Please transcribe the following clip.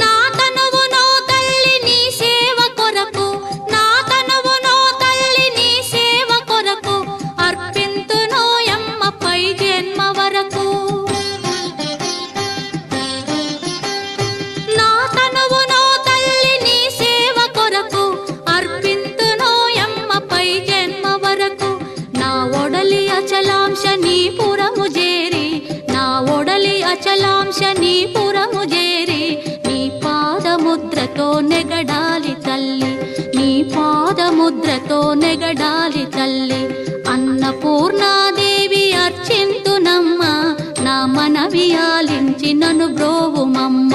నా తనువునో తల్లి నీ సేవ కొరకు, నా తనువునో తల్లి నీ సేవ కొరకు అర్పింతును యమ్మ పై జన్మ వరకు. నా తనువునో తల్లి నీ సేవ కొరకు అర్పింతును యమ్మ పై జన్మ వరకు. నా ఒడలి అచలాంశ నీ పురము జేరి, నా ఒడలి అచలాంశ నీ పురము జేరి నీ పాదముద్రతో నెగడాలి తల్లి, నీ పాదముద్రతో నెగడాలి తల్లి. అన్నపూర్ణాదేవి అర్చింతునమ్మ, నా మనవి ఆలించి నన్ను బ్రోవుమమ్మ.